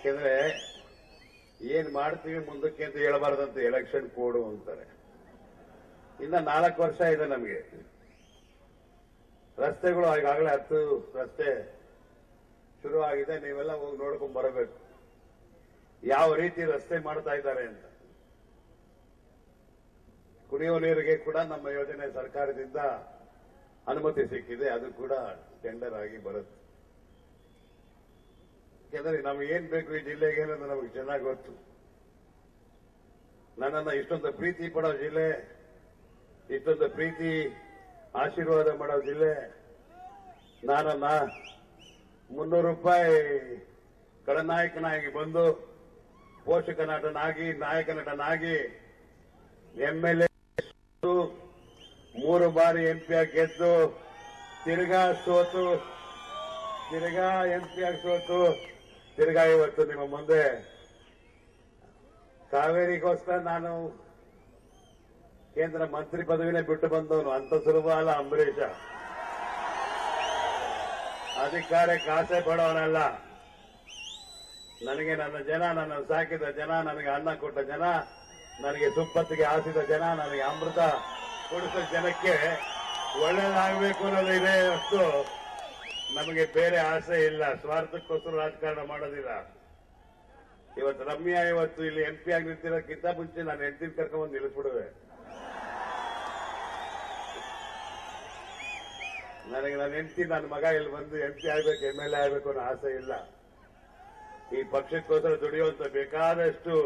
ಯಾಕೆಂದ್ರೆ ಏನ್ ಮಾಡ್ತೀವಿ ಮುಂದಕ್ಕೆ ಅಂತ ಹೇಳಬಾರ್ದಂತ ಎಲೆಕ್ಷನ್ ಕೋಡು ಅಂತಾರೆ. ಇನ್ನ 4 ವರ್ಷ ಇದೆ ನಮಗೆ. ರಸ್ತೆಗಳು ಈಗಾಗಲೇ 10 ರಸ್ತೆ ಶುರು ಆಗಿದೆ. ನೀವೆಲ್ಲ ಹೋಗಿ ನೋಡ್ಕೊಂಡ್ ಬರಬೇಕು ಯಾವ ರೀತಿ ರಸ್ತೆ ಮಾಡ್ತಾ ಇದ್ದಾರೆ ಅಂತ. ಕುಡಿಯುವ ನೀರಿಗೆ ಕೂಡ ನಮ್ಮ ಯೋಜನೆ ಸರ್ಕಾರದಿಂದ ಅನುಮತಿ ಸಿಕ್ಕಿದೆ. ಅದು ಕೂಡ ಟೆಂಡರ್ ಆಗಿ ಬರುತ್ತೆ. ಯಾಕಂದ್ರೆ ನಮ್ಗೆ ಏನ್ ಬೇಕು ಈ ಜಿಲ್ಲೆಗೆ ಅನ್ನೋದು ನಮಗೆ ಚೆನ್ನಾಗಿ ಗೊತ್ತು. ನನ್ನನ್ನ ಇಷ್ಟೊಂದು ಪ್ರೀತಿ ಪಡೋ ಜಿಲ್ಲೆ, ಇಷ್ಟೊಂದು ಪ್ರೀತಿ ಆಶೀರ್ವಾದ ಮಾಡೋ ಜಿಲ್ಲೆ. ನಾನನ್ನ 300 ರೂಪಾಯಿ ಖಳನಾಯಕನಾಗಿ ಬಂದು ಪೋಷಕ ನಟನಾಗಿ ನಾಯಕ ನಟನಾಗಿ MLA 3 ಬಾರಿ MP ಆಗಿ ಗೆದ್ದು ತಿರ್ಗಾ ಸೋತು ತಿರ್ಗಾ MP ಆಗಿ ಸೋತು ತಿರ್ಗಾ ಇವತ್ತು ನಿಮ್ಮ ಮುಂದೆ ಕಾವೇರಿಗೋಸ್ಕರ ನಾನು ಕೇಂದ್ರ ಮಂತ್ರಿ ಪದವಿನೇ ಬಿಟ್ಟು ಬಂದವನು. ಅಂತ ಸುಲಭ ಅಲ್ಲ ಅಂಬರೀಷ. ಅಧಿಕಾರಕ್ಕೆ ಆಸೆ ಪಡೋನಲ್ಲ. ನನಗೆ ನನ್ನ ಜನ, ನನ್ನ ಸಾಕಿದ ಜನ, ನನಗೆ ಅನ್ನ ಕೊಟ್ಟ ಜನ, ನನಗೆ ಸುಪ್ಪತ್ತಿಗೆ ಹಾಸಿದ ಜನ, ನನಗೆ ಅಮೃತ ಕೊಡಿಸಿದ ಜನಕ್ಕೆ ಒಳ್ಳೇದಾಗಬೇಕು ಅನ್ನೋದು ಇದೆ ಹೊರತು ನಮಗೆ ಬೇರೆ ಆಸೆ ಇಲ್ಲ. ಸ್ವಾರ್ಥಕ್ಕೋಸ್ಕರ ರಾಜಕಾರಣ ಮಾಡೋದಿಲ್ಲ. ಇವತ್ತು ರಮ್ಯಾ ಇವತ್ತು ಇಲ್ಲಿ MP ಆಗಿ ನಿಂತಿರೋಕ್ಕಿಂತ ಮುಂಚೆ ನಾನು ಹೆಂಡತಿನ ಕರ್ಕೊಂಡ್ಬಂದು ನಿಲ್ಲಿಸ್ಬಿಡುವೆ. ನನಗೆ ನನ್ನ ಹೆಂಡತಿ, ನನ್ನ ಮಗ ಇಲ್ಲಿ ಬಂದು MP ಆಗ್ಬೇಕು, MLA ಆಗ್ಬೇಕು ಅನ್ನೋ ಆಸೆ ಇಲ್ಲ. ಈ ಪಕ್ಷಕ್ಕೋಸ್ಕರ ದುಡಿಯುವಂತ ಬೇಕಾದಷ್ಟು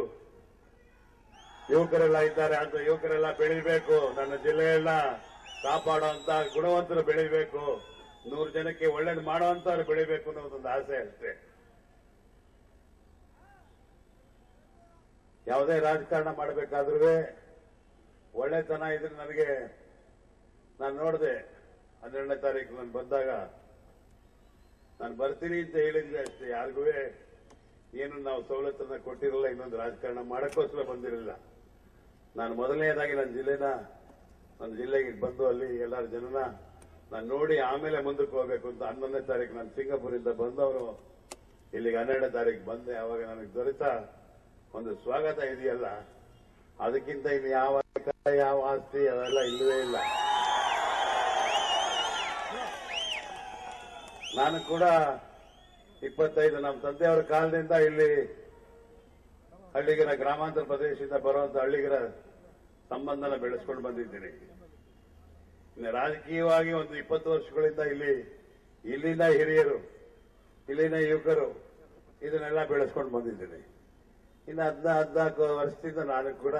ಯುವಕರೆಲ್ಲ ಇದ್ದಾರೆ. ಅಂತ ಯುವಕರೆಲ್ಲ ಬೆಳಿಬೇಕು. ನನ್ನ ಜಿಲ್ಲೆಯೆಲ್ಲ ಕಾಪಾಡುವಂತ ಗುಣವಂತರು ಬೆಳಿಬೇಕು. 100 ಜನಕ್ಕೆ ಒಳ್ಳೇದು ಮಾಡುವಂತವ್ರು ಬೆಳಿಬೇಕು ಅನ್ನೋದೊಂದು ಆಸೆ ಅಷ್ಟೇ. ಯಾವುದೇ ರಾಜಕಾರಣ ಮಾಡಬೇಕಾದ್ರೂ ಒಳ್ಳೆತನ ಇದ್ರೆ ನನಗೆ, ನಾನು ನೋಡಿದೆ 12ನೇ ತಾರೀಕು ನಾನು ಬಂದಾಗ, ನಾನು ಬರ್ತೀನಿ ಅಂತ ಹೇಳಿದ್ರೆ ಅಷ್ಟೇ. ಯಾರಿಗೂ ಏನು ನಾವು ಸವಲತ್ತನ್ನ ಕೊಟ್ಟಿರಲಿಲ್ಲ. ಇನ್ನೊಂದು ರಾಜಕಾರಣ ಮಾಡಕ್ಕೋಸ್ಕರ ಬಂದಿರಲಿಲ್ಲ. ನಾನು ಮೊದಲನೇದಾಗಿ ನನ್ನ ಜಿಲ್ಲೆಗೆ ಬಂದು ಅಲ್ಲಿ ಎಲ್ಲರ ಜನನ ನಾನು ನೋಡಿ ಆಮೇಲೆ ಮುಂದಕ್ಕೆ ಹೋಗ್ಬೇಕು ಅಂತ 11ನೇ ತಾರೀಕು ನಾನು ಸಿಂಗಾಪುರಿಂದ ಬಂದವರು ಇಲ್ಲಿಗೆ 12ನೇ ತಾರೀಕು ಬಂದೆ. ಅವಾಗ ನನಗೆ ದೊರೆತ ಒಂದು ಸ್ವಾಗತ ಇದೆಯಲ್ಲ, ಅದಕ್ಕಿಂತ ಇನ್ನು ಯಾವ ಆಸ್ತಿ ಅದೆಲ್ಲ ಇಲ್ಲವೇ ಇಲ್ಲ. ನಾನು ಕೂಡ 25 ನಮ್ಮ ತಂದೆಯವರ ಕಾಲದಿಂದ ಇಲ್ಲಿ ಹಳ್ಳಿಗರ ಗ್ರಾಮಾಂತರ ಪ್ರದೇಶದಿಂದ ಬರುವಂತ ಹಳ್ಳಿಗರ ಸಂಬಂಧನ ಬೆಳೆಸ್ಕೊಂಡು ಬಂದಿದ್ದೀನಿ. ಇನ್ನು ರಾಜಕೀಯವಾಗಿ ಒಂದು 20 ವರ್ಷಗಳಿಂದ ಇಲ್ಲಿನ ಹಿರಿಯರು, ಇಲ್ಲಿನ ಯುವಕರು ಇದನ್ನೆಲ್ಲ ಬೆಳೆಸ್ಕೊಂಡು ಬಂದಿದ್ದೀನಿ. ಇನ್ನು 14 ವರ್ಷದಿಂದ ನಾನು ಕೂಡ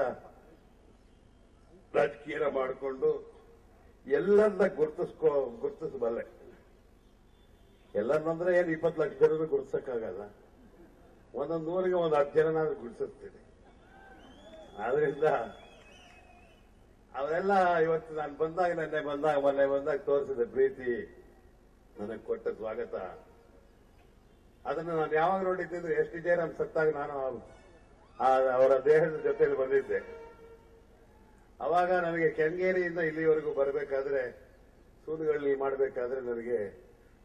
ರಾಜಕೀಯ ಮಾಡಿಕೊಂಡು ಎಲ್ಲರನ್ನ ಗುರುತಿಸಬಲ್ಲೆ. ಎಲ್ಲರನ್ನಂದ್ರೆ ಏನು 20 ಲಕ್ಷ ಜನರು ಗುರುತಿಸಕ್ಕಾಗಲ್ಲ. ಒಂದೊಂದು ಊರಿಗೆ 10 ಜನ ನಾನು ಗುರುತಿಸ್ತೀನಿ. ಆದ್ರಿಂದ ಅವೆಲ್ಲ ಇವತ್ತು ನಾನು ಬಂದಾಗ, ಮೊನ್ನೆ ಬಂದಾಗ ತೋರಿಸಿದ ಪ್ರೀತಿ, ನನಗೆ ಕೊಟ್ಟ ಸ್ವಾಗತ, ಅದನ್ನು ನಾನು ಯಾವಾಗ ನೋಡಿದ್ದೆ ಎಷ್ಟು ಜನ ಸತ್ತಾಗ ನಾನು ಅವರ ದೇಹದ ಜೊತೆಯಲ್ಲಿ ಬಂದಿದ್ದೆ. ಅವಾಗ ನನಗೆ ಕೆಂಗೇರಿಯಿಂದ ಇಲ್ಲಿವರೆಗೂ ಬರಬೇಕಾದ್ರೆ, ಸೂಲುಗಳಲ್ಲಿ ಮಾಡಬೇಕಾದ್ರೆ ನನಗೆ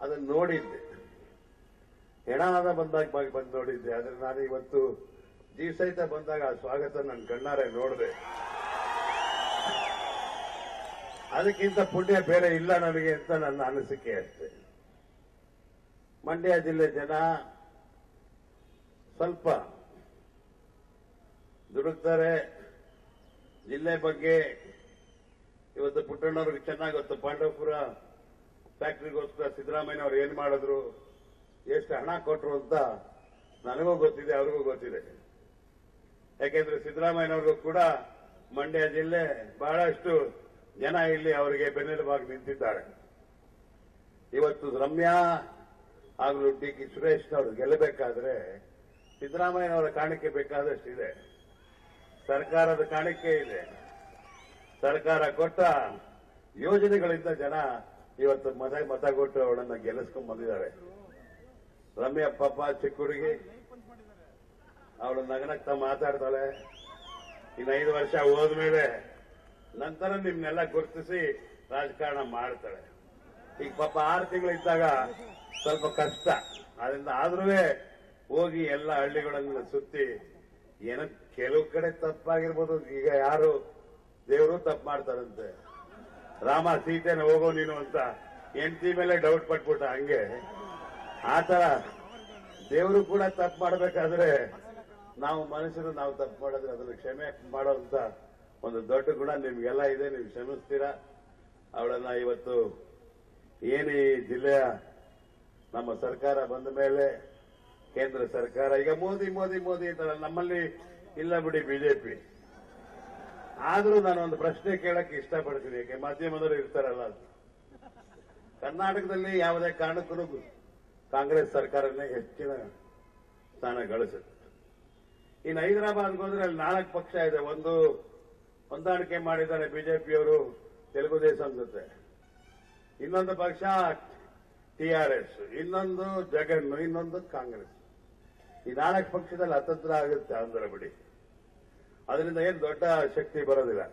ಅದನ್ನು ನೋಡಿದ್ದೆ. ಹೆಣಾದ ಬಂದಾಗ ಬಂದು ನೋಡಿದ್ದೆ. ಆದ್ರೆ ನಾನು ಇವತ್ತು ಜೀವ ಸಹಿತ ಬಂದಾಗ ಆ ಸ್ವಾಗತ ನನ್ನ ಕಣ್ಣಾರೆ ನೋಡಿದೆ. ಅದಕ್ಕಿಂತ ಪುಣ್ಯ ಬೇರೆ ಇಲ್ಲ ನನಗೆ ಅಂತ ನನ್ನ ಅನಿಸಿಕೆ ಅಷ್ಟೇ. ಮಂಡ್ಯ ಜಿಲ್ಲೆ ಜನ ಸ್ವಲ್ಪ ದುಡುಕ್ತಾರೆ. ಜಿಲ್ಲೆ ಬಗ್ಗೆ ಇವತ್ತು ಪುಟ್ಟಣ್ಣವ್ರಿಗೆ ಚೆನ್ನಾಗಿ ಗೊತ್ತು. ಪಾಂಡವಪುರ ಫ್ಯಾಕ್ಟರಿಗೋಸ್ಕರ ಸಿದ್ದರಾಮಯ್ಯ ಅವರು ಏನ್ ಮಾಡಿದ್ರು, ಎಷ್ಟು ಹಣ ಕೊಟ್ಟರು ಅಂತ ನನಗೂ ಗೊತ್ತಿದೆ, ಅವ್ರಿಗೂ ಗೊತ್ತಿದೆ. ಯಾಕೆಂದ್ರೆ ಸಿದ್ದರಾಮಯ್ಯನವ್ರಿಗೂ ಕೂಡ ಮಂಡ್ಯ ಜಿಲ್ಲೆ ಬಹಳಷ್ಟು ಜನ ಇಲ್ಲಿ ಅವರಿಗೆ ಬೆನ್ನೆಲುಬಾಗಿ ನಿಂತಿದ್ದಾರೆ. ಇವತ್ತು ರಮ್ಯಾ ಹಾಗೂ DK ಸುರೇಶ್ ಅವರು ಗೆಲ್ಲಬೇಕಾದ್ರೆ ಸಿದ್ದರಾಮಯ್ಯನವರ ಕಾಣಿಕೆ ಬೇಕಾದಷ್ಟಿದೆ. ಸರ್ಕಾರದ ಕಾಣಿಕೆ ಇದೆ. ಸರ್ಕಾರ ಕೊಟ್ಟ ಯೋಜನೆಗಳಿಂದ ಜನ ಇವತ್ತು ಮತ ಕೊಟ್ಟು ಅವಳನ್ನ ಗೆಲ್ಲಿಸ್ಕೊಂಡ್ ಬಂದಿದ್ದಾರೆ. ರಮ್ಯಾ ಪಾಪ ಚಿಕ್ಕ ಹುಡುಗಿ, ಅವಳು ನಗನಗ್ತಾ ಮಾತಾಡ್ತಾಳೆ. ಇನ್ನು 5 ವರ್ಷ ಹೋದ್ಮೇಲೆ ನಂತರ ನಿಮ್ನೆಲ್ಲ ಗುರುತಿಸಿ ರಾಜಕಾರಣ ಮಾಡ್ತಾಳೆ. ಈಗ ಪಾಪ 6 ತಿಂಗಳಿದ್ದಾಗ ಸ್ವಲ್ಪ ಕಷ್ಟ. ಅದರಿಂದ ಆದ್ರೂ ಹೋಗಿ ಎಲ್ಲ ಹಳ್ಳಿಗಳನ್ನ ಸುತ್ತಿ ಏನೋ ಕೆಲವು ಕಡೆ ತಪ್ಪಾಗಿರ್ಬೋದು. ಈಗ ಯಾರು ದೇವರು ತಪ್ಪು ಮಾಡ್ತಾರಂತೆ. ರಾಮ ಸೀತೆನ ಹೋಗೋ ನೀನು ಅಂತ ಹೆಂಡತಿ ಮೇಲೆ ಡೌಟ್ ಪಟ್ಬಿಟ್ಟ. ಹಂಗೆ ಆತರ ದೇವರು ಕೂಡ ತಪ್ಪು ಮಾಡಬೇಕಾದ್ರೆ ನಾವು ಮನುಷ್ಯರು ನಾವು ತಪ್ಪು ಮಾಡಿದ್ರೆ ಅದನ್ನು ಕ್ಷಮೆ ಮಾಡೋಂತ ಒಂದು ದೊಡ್ಡ ಗುಣ ನಿಮ್ಗೆಲ್ಲ ಇದೆ. ನೀವು ಕ್ಷಮಿಸ್ತೀರಾ. ಅವಳನ್ನ ಇವತ್ತು ಏನು ಈ ಜಿಲ್ಲೆಯ ನಮ್ಮ ಸರ್ಕಾರ ಬಂದ ಮೇಲೆ ಕೇಂದ್ರ ಸರ್ಕಾರ ಈಗ ಮೋದಿ ಮೋದಿ ಮೋದಿ ಅಂತಾರ. ನಮ್ಮಲ್ಲಿ ಇಲ್ಲ ಬಿಡಿ ಬಿಜೆಪಿ. ಆದ್ರೂ ನಾನು ಒಂದು ಪ್ರಶ್ನೆ ಕೇಳಕ್ಕೆ ಇಷ್ಟಪಡ್ತೀನಿ. ಯಾಕೆ ಮಾಧ್ಯಮದವರು ಇರ್ತಾರಲ್ಲ, ಕರ್ನಾಟಕದಲ್ಲಿ ಯಾವುದೇ ಕಾರಣಕ್ಕೂ ಕಾಂಗ್ರೆಸ್ ಸರ್ಕಾರನೇ ಹೆಚ್ಚಿನ ಸ್ಥಾನ ಗಳಿಸುತ್ತೆ. ಇನ್ನು ಹೈದರಾಬಾದ್ಗೆ ಹೋದ್ರೆ ಅಲ್ಲಿ 4 ಪಕ್ಷ ಇದೆ. ಒಂದು ಹೊಂದಾಣಿಕೆ ಮಾಡಿದ್ದಾರೆ ಬಿಜೆಪಿಯವರು ತೆಲುಗುದೇಶಂ ಜೊತೆ, ಇನ್ನೊಂದು ಪಕ್ಷ ಟಿಆರ್ಎಸ್, ಇನ್ನೊಂದು ಜಗನ್, ಇನ್ನೊಂದು ಕಾಂಗ್ರೆಸ್. ಈ 4 ಪಕ್ಷದಲ್ಲಿ ಅತಂತ್ರ ಆಗುತ್ತೆ ಆಂಧ್ರ ಬಿಡಿ. ಅದರಿಂದ ಏನು ದೊಡ್ಡ ಶಕ್ತಿ ಬರೋದಿಲ್ಲ.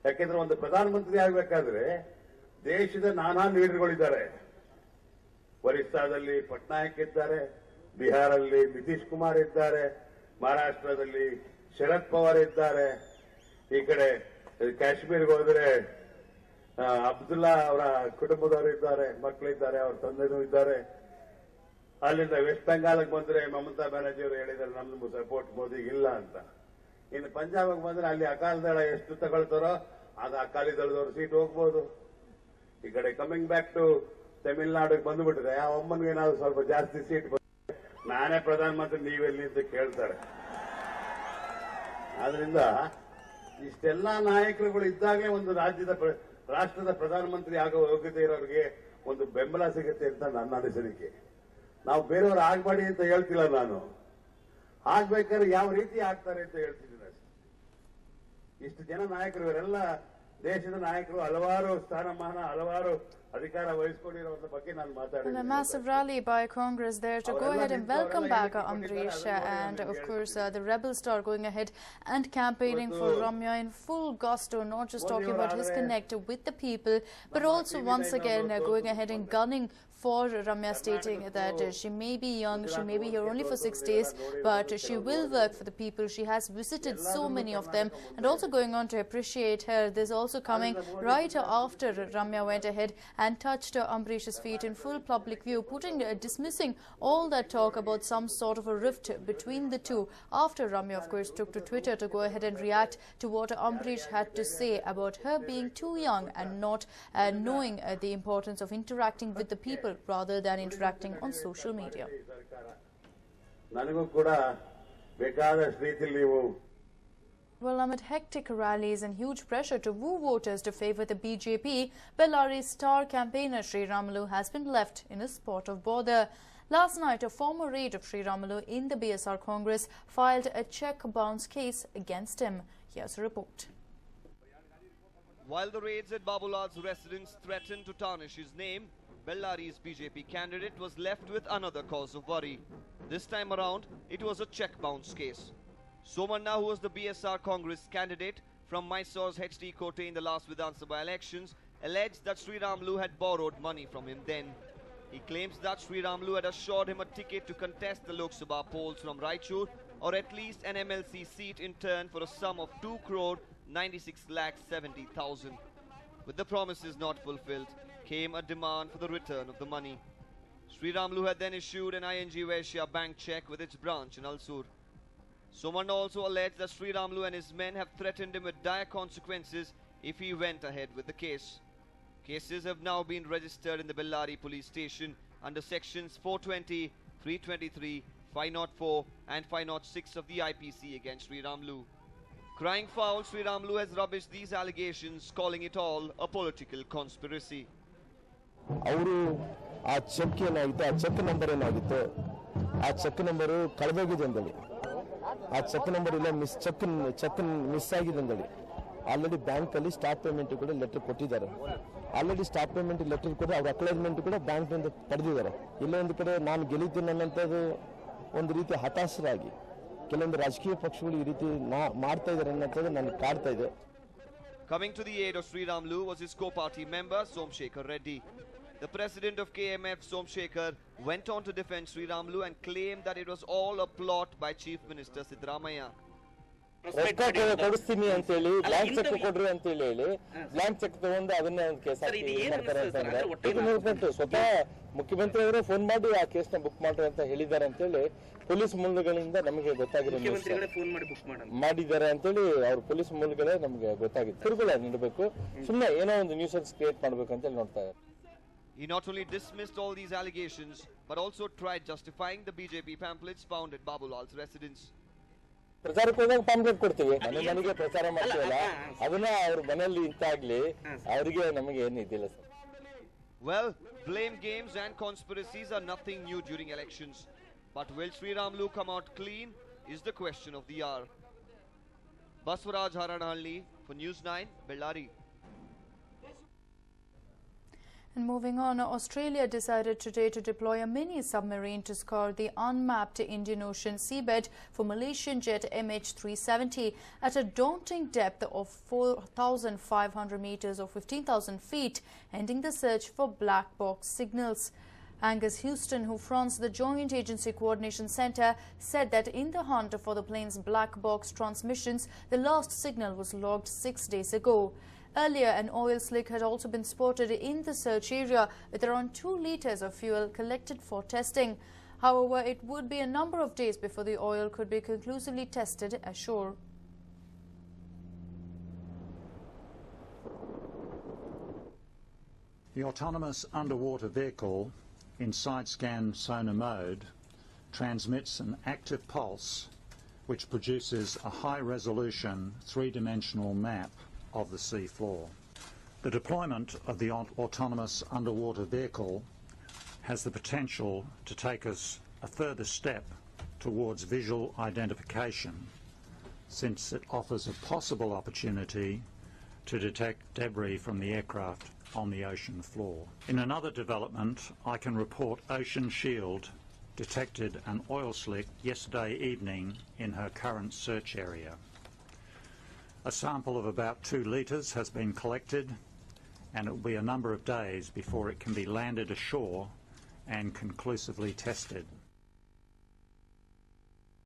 ಯಾಕೆಂದ್ರೆ ಒಂದು ಪ್ರಧಾನಮಂತ್ರಿ ಆಗಬೇಕಾದ್ರೆ ದೇಶದ ನಾನಾ ಲೀಡರ್ಗಳಿದ್ದಾರೆ. ಒರಿಸ್ಸಾದಲ್ಲಿ ಪಟ್ನಾಯಕ್ ಇದ್ದಾರೆ, ಬಿಹಾರಲ್ಲಿ ನಿತೀಶ್ ಕುಮಾರ್ ಇದ್ದಾರೆ, ಮಹಾರಾಷ್ಟ್ರದಲ್ಲಿ ಶರದ್ ಪವಾರ್ ಇದ್ದಾರೆ, ಈ ಕಡೆ ಕಾಶ್ಮೀರ್ಗೆ ಹೋದ್ರೆ ಅಬ್ದುಲ್ಲಾ ಅವರ ಕುಟುಂಬದವರು ಇದ್ದಾರೆ, ಮಕ್ಕಳಿದ್ದಾರೆ, ಅವ್ರ ತಂದೆನೂ ಇದ್ದಾರೆ. ಅಲ್ಲಿಂದ ವೆಸ್ಟ್ ಬೆಂಗಾಲ್ಗೆ ಬಂದ್ರೆ ಮಮತಾ ಬ್ಯಾನರ್ಜಿ ಅವರು ಹೇಳಿದ್ದಾರೆ ನಮ್ದು ಸಪೋರ್ಟ್ ಮೋದಿಗೆ ಇಲ್ಲ ಅಂತ. ಇನ್ನು ಪಂಜಾಬ್ಗೆ ಬಂದ್ರೆ ಅಲ್ಲಿ ಅಕಾಲಿ ದಳ ಎಷ್ಟು ತಗೊಳ್ತಾರೋ ಅದು ಅಕಾಲಿ ದಳದವ್ರು ಸೀಟ್ ಹೋಗ್ಬೋದು. ಈ ಕಡೆ ಕಮಿಂಗ್ ಬ್ಯಾಕ್ ಟು ತಮಿಳ್ನಾಡಿಗೆ ಬಂದ್ಬಿಟ್ರೆ ಆ ಒಮ್ಮನ್ಗೆ ಏನಾದ್ರು ಸ್ವಲ್ಪ ಜಾಸ್ತಿ ಸೀಟ್ ಬಂದ್ರೆ ನಾನೇ ಪ್ರಧಾನಮಂತ್ರಿ ನೀವೆಲ್ಲಿ ಅಂತ ಕೇಳ್ತಾರೆ. ಆದ್ರಿಂದ ಇಷ್ಟೆಲ್ಲಾ ನಾಯಕರುಗಳು ಇದ್ದಾಗಲೇ ಒಂದು ರಾಷ್ಟ್ರದ ಪ್ರಧಾನಮಂತ್ರಿ ಆಗೋ ಯೋಗ್ಯತೆ ಇರೋರಿಗೆ ಒಂದು ಬೆಂಬಲ ಸಿಗುತ್ತೆ ಅಂತ ನನ್ನ ಅನಿಸಿಕೆ. ನಾವು ಬೇರೆಯವರು ಆಗ್ಬೇಡಿ ಅಂತ ಹೇಳ್ತಿಲ್ಲ, ನಾನು ಆಗ್ಬೇಕಾದ್ರೆ ಯಾವ ರೀತಿ ಆಗ್ತಾರೆ ಅಂತ ಹೇಳ್ತಿದ್ದೀನಿ ಅಷ್ಟೇ. ಇಷ್ಟು ಜನ ನಾಯಕರು, ಇವರೆಲ್ಲ ದೇಶದ ನಾಯಕರು, ಹಲವಾರು ಸ್ಥಾನಮಾನ, ಹಲವಾರು ಅಧಿಕಾರ ವಹಿಸಿಕೊಂಡಿರೋದ್ರ ಬಗ್ಗೆ ನಾನು ಮಾತಾಡಿದ್ದೀನಿ. A massive rally by Congress there to go ahead and welcome back Ambrish, and of course the rebels are going ahead and campaigning for Ramya in full gusto, not just talking about his connect with the people, but also once again going ahead and gunning for Ramya, stating that she may be young, she may be here only for 6 days, but she will work for the people. She has visited so many of them, and also going on to appreciate her. This also coming right after Ramya went ahead and touched Ambrish's feet in full public view, dismissing all that talk about some sort of a rift between the two, after Ramya of course took to Twitter to go ahead and react to what Ambrish had to say about her being too young and not knowing the importance of interacting with the people rather than interacting on social media. Well, amid hectic rallies and huge pressure to woo voters to favour the BJP, Bellari's star campaigner Sri Ramalu has been left in a spot of bother. Last night, a former aide of Sri Ramalu in the BSR Congress filed a cheque bounce case against him. Here's a report. While the raids at Babulal's residence threatened to tarnish his name, Bellari's BJP candidate was left with another cause of worry. This time around, it was a cheque bounce case. Somanna, who was the BSR Congress candidate from Mysore's HT Kote in the last Vidhan Sabha elections, alleged that Sri Ramalu had borrowed money from him then. He claims that Sri Ramalu had assured him a ticket to contest the Lok Sabha polls from Raichur, or at least an MLC seat in turn for a sum of 2,96,70,000. With the promises not fulfilled, came a demand for the return of the money. Sri Ramalu had then issued an ING Vaishya bank cheque with its branch in Alsur. Somanna also alleged that Sri Ramalu and his men have threatened him with dire consequences if he went ahead with the case. Cases have now been registered in the Bellary police station under sections 420, 323, 504 and 506 of the IPC against Sri Ramalu. Crying foul, Sri Ramalu has rubbished these allegations, calling it all a political conspiracy. ಅವರು ಆ check ಏನಾಗಿತ್ತು, ಆ check number ಏನಾಗಿತ್ತು, ಆ check number ಕಳೆದೋಗಿದೆ ಅಂದೇಳಿ, ಆ check number ಇಲ್ಲ, check miss ಆಗಿದೆ ಅಂದೇಳಿ ಆಲ್ರೆಡಿ ಬ್ಯಾಂಕಲ್ಲಿ ಸ್ಟಾಪ್ ಪೇಮೆಂಟ್ ಕೂಡ ಲೆಟರ್ ಕೊಟ್ಟಿದ್ದಾರೆ. ಆಲ್ರೆಡಿ ಸ್ಟಾಪ್ ಪೇಮೆಂಟ್ ಲೆಟರ್ ಕೂಡ ಅವ್ರ ಅಕ್ಲೈಜ್ಮೆಂಟ್ ಕೂಡ ಬ್ಯಾಂಕ್ನಿಂದ ಪಡೆದಿದ್ದಾರೆ. ಇಲ್ಲೊಂದು ಕಡೆ ನಾನು ಗೆಲ್ಲಿದ್ದೀನಿ ಅನ್ನೋಂಥದ್ದು ಒಂದು ರೀತಿ ಹತಾಶರಾಗಿ ಕೆಲವೊಂದು ರಾಜಕೀಯ ಪಕ್ಷಗಳು ಈ ರೀತಿ ಮಾಡ್ತಾ ಇದ್ದಾರೆ ಅನ್ನೋಂಥದ್ದು ನನಗೆ ಕಾಡ್ತಾ ಇದೆ. Coming to the aid of Sri Ramalu was his co-party member Somshekhar Reddy. The president of KMF, Somshekhar, went on to defend Sriramulu and claimed that it was all a plot by Chief Minister Siddaramaiah. ರೊಕ್ಕ ಕೊಡಿಸ್ತೀನಿ ಅಂತ ಹೇಳಿ blank cheque ಕೊಡ್ರಿ ಅಂತ ಹೇಳಿ blank cheque ತಗೊಂಡು ಅದನ್ನ case ಮಾಡ್ತಾರೆ ಅಂತಂದ್ರೆ ನೋಡ್ಕೊಂಡು ಸ್ವತಃ ಮುಖ್ಯಮಂತ್ರಿ ಅವರು ಫೋನ್ ಮಾಡಿ ಆ ಕೇಸ್ ನ ಬುಕ್ ಮಾಡ್ರಿ ಅಂತ ಹೇಳಿದ್ದಾರೆ ಅಂತ ಹೇಳಿ ಪೊಲೀಸ್ ಮೂಲಗಳಿಂದ ನಮಗೆ ಗೊತ್ತಾಗಿರೋ ಮಾಡಿದ್ದಾರೆ ಅಂತ ಹೇಳಿ ಅವ್ರ ಪೊಲೀಸ್ ಮೂಲಗಳೇ ನಮಗೆ ಗೊತ್ತಾಗಿದೆ ತಿರುಗುಳ ನೀಡಬೇಕು ಸುಮ್ಮನೆ ಏನೋ ಒಂದು ನ್ಯೂಸೆನ್ಸ್ ಕ್ರಿಯೇಟ್ ಮಾಡ್ಬೇಕು ಅಂತ ಹೇಳಿ ನೋಡ್ತಾ ಇದ್ದಾರೆ. He not only dismissed all these allegations but also tried justifying the BJP pamphlets found at Babulal's residence. ಪ್ರಚಾರಕ್ಕೆ ಹೋದಾಗ ಪಾಂಪ್ಲೆಟ್ ಕೊಡ್ತೀವಿ ಮನೆಗೆ ಪ್ರಚಾರ ಮಾಡ್ತೀವಲ್ಲ ಅದನ್ನ ಅವ್ರ ಮನೆಯಲ್ಲಿ ಇಂತಾಗ್ಲಿ ಅವರಿಗೆ ನಮಗೆ ಏನು ಇದಿಲ್ಲ sir. Well, blame games and conspiracies are nothing new during elections, but will Sriramulu come out clean is the question of the hour. Baswaraj Haranahalli for News 9, Bellary. And moving on, Australia decided today to deploy a mini submarine to scour the unmapped Indian Ocean seabed for Malaysian jet MH370 at a daunting depth of 4,500 meters or 15,000 feet, ending the search for black box signals. Angus Houston, who fronts the Joint Agency Coordination Centre, said that in the hunt for the plane's black box transmissions, the last signal was logged 6 days ago. Earlier, an oil slick had also been spotted in the search area with around 2 litres of fuel collected for testing. However, it would be a number of days before the oil could be conclusively tested ashore. The autonomous underwater vehicle in side-scan sonar mode transmits an active pulse which produces a high-resolution three-dimensional map of the sea floor. The deployment of the autonomous underwater vehicle has the potential to take us a further step towards visual identification, since it offers a possible opportunity to detect debris from the aircraft on the ocean floor. In another development, I can report Ocean Shield detected an oil slick yesterday evening in her current search area. A sample of about 2 litres has been collected, and it will be a number of days before it can be landed ashore and conclusively tested.